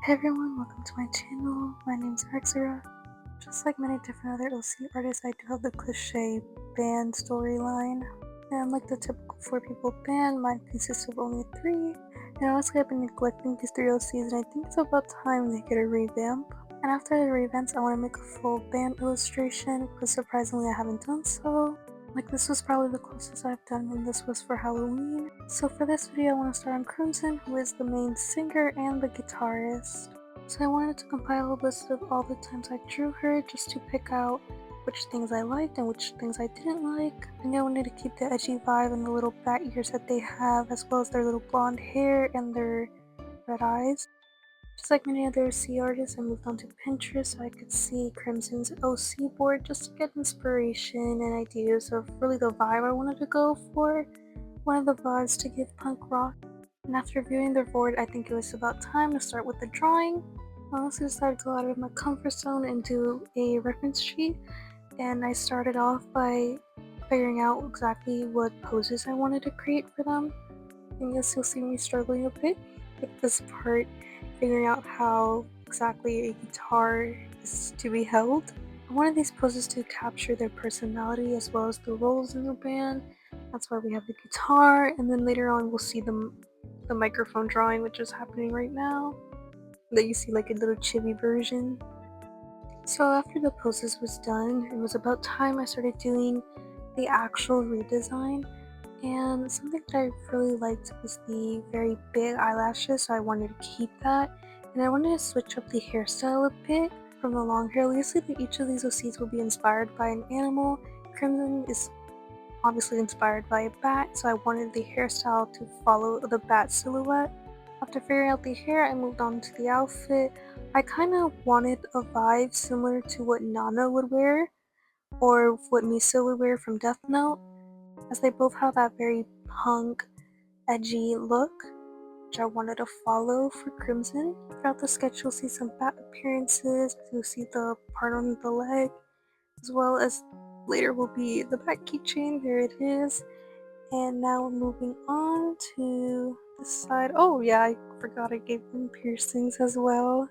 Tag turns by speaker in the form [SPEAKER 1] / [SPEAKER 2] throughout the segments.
[SPEAKER 1] Hey everyone, welcome to my channel. My name's Axziraa. Just like many different other OC artists, I do have the cliche band storyline. And like the typical 4-people band, mine consists of only 3. And honestly, I've been neglecting these 3 OCs, and I think it's about time they get a revamp. And after the revamps, I want to make a full band illustration, but surprisingly I haven't done so. Like, this was probably the closest I've done when this was for Halloween. So for this video, I want to start on Crimson, who is the main singer and the guitarist. So I wanted to compile a list of all the times I drew her, just to pick out which things I liked and which things I didn't like. I knew I wanted to keep the edgy vibe and the little bat ears that they have, as well as their little blonde hair and their red eyes. Just like many other OC artists, I moved on to Pinterest so I could see Crimson's OC board just to get inspiration and ideas of really the vibe I wanted to go for. One of the vibes to give punk rock. And after viewing their board, I think it was about time to start with the drawing. I also decided to go out of my comfort zone and do a reference sheet. And I started off by figuring out exactly what poses I wanted to create for them. And yes, you'll see me struggling a bit with this part, figuring out how exactly a guitar is to be held. I wanted these poses to capture their personality as well as the roles in the band. That's why we have the guitar, and then later on we'll see the microphone drawing, which is happening right now. That you see like a little chibi version. So after the poses was done, it was about time I started doing the actual redesign. And something that I really liked was the very big eyelashes, so I wanted to keep that. And I wanted to switch up the hairstyle a bit from the long hair. Obviously, each of these OCs will be inspired by an animal. Crimson is obviously inspired by a bat, so I wanted the hairstyle to follow the bat silhouette. After figuring out the hair, I moved on to the outfit. I kind of wanted a vibe similar to what Nana would wear, or what Misa would wear from Death Note, as they both have that very punk, edgy look, which I wanted to follow for Crimson. Throughout the sketch, you'll see some bat appearances, you'll see the part on the leg, as well as later will be the bat keychain. There it is. And now we're moving on to this side. Oh yeah, I forgot I gave them piercings as well.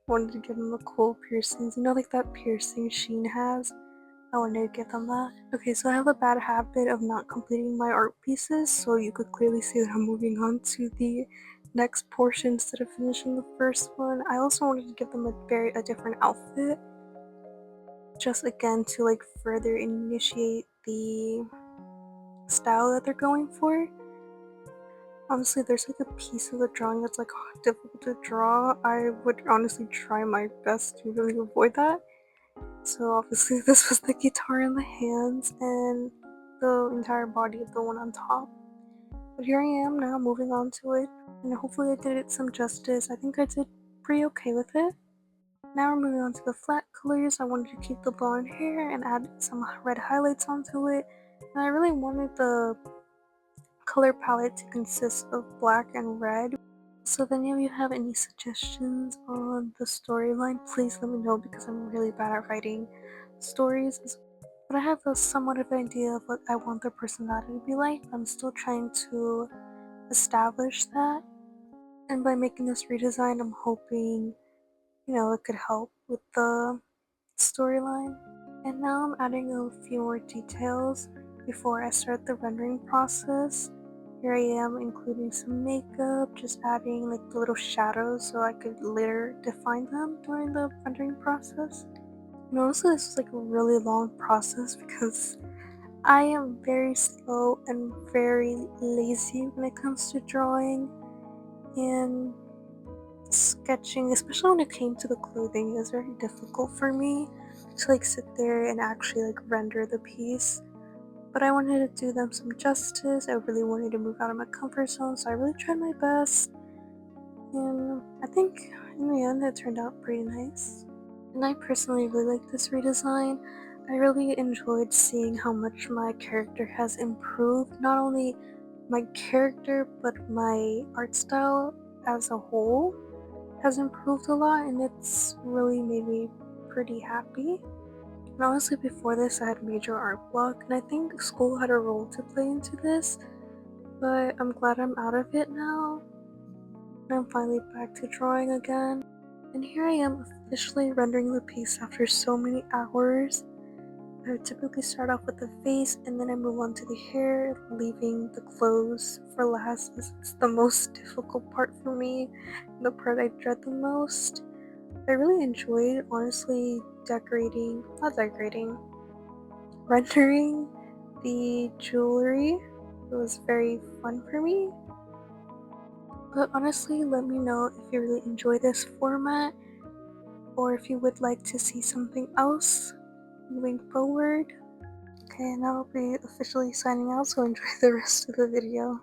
[SPEAKER 1] Wanted to give them the cool piercings, you know, like that piercing Sheen has. I wanted to give them that. Okay, so I have a bad habit of not completing my art pieces, so you could clearly see that I'm moving on to the next portion instead of finishing the first one. I also wanted to give them a different outfit, just again to like further initiate the style that they're going for. Honestly, there's like a piece of the drawing that's like difficult to draw. I would honestly try my best to really avoid that. So obviously this was the guitar in the hands and the entire body of the one on top. But here I am now, moving on to it, and hopefully I did it some justice. I think I did pretty okay with it. Now we're moving on to the flat colors. I wanted to keep the blonde hair and add some red highlights onto it. And I really wanted the color palette to consist of black and red. So if any of you have any suggestions on the storyline, please let me know, because I'm really bad at writing stories. But I have a somewhat of an idea of what I want their personality to be like. I'm still trying to establish that. And by making this redesign, I'm hoping, you know, it could help with the storyline. And now I'm adding a few more details before I start the rendering process. Here I am including some makeup, just adding like the little shadows so I could later define them during the rendering process. And honestly, this was like a really long process because I am very slow and very lazy when it comes to drawing and sketching, especially when it came to the clothing. It was very difficult for me to like sit there and actually like render the piece. But I wanted to do them some justice. I really wanted to move out of my comfort zone, so I really tried my best. And I think in the end it turned out pretty nice. And I personally really like this redesign. I really enjoyed seeing how much my character has improved. Not only my character, but my art style as a whole has improved a lot, and it's really made me pretty happy. And honestly, before this, I had major art block, and I think school had a role to play into this, but I'm glad I'm out of it now. I'm finally back to drawing again, and here I am officially rendering the piece after so many hours. I would typically start off with the face and then I move on to the hair, leaving the clothes for last as it's the most difficult part for me, and the part I dread the most. I really enjoyed, honestly, rendering the jewelry. It was very fun for me. But honestly, let me know if you really enjoy this format or if you would like to see something else moving forward. Okay, and I'll be officially signing out, so enjoy the rest of the video.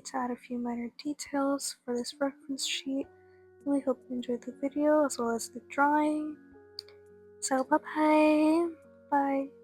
[SPEAKER 1] need to add a few minor details for this reference sheet. Really hope you enjoyed the video as well as the drawing. So bye bye. Bye.